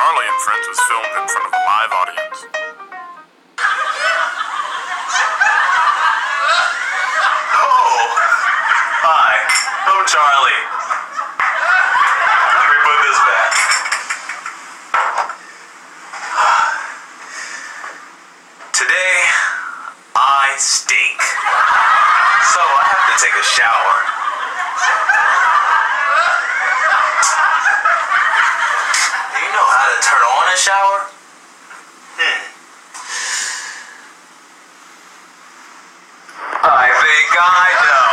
Charleyyy and Friends was filmed in front of a live audience. Oh! Hi, I'm Charleyyy. Let me put this back. Today, I stink. So I have to take a shower. Do you know how to turn on a shower? I think I know.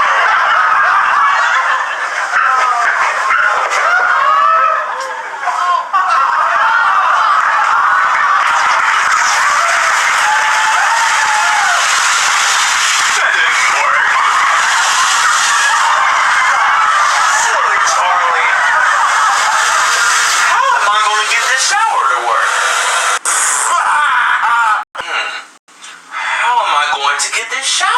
That didn't work. Silly Charleyyy. How am I going to get this shower to work? How am I going to get this shower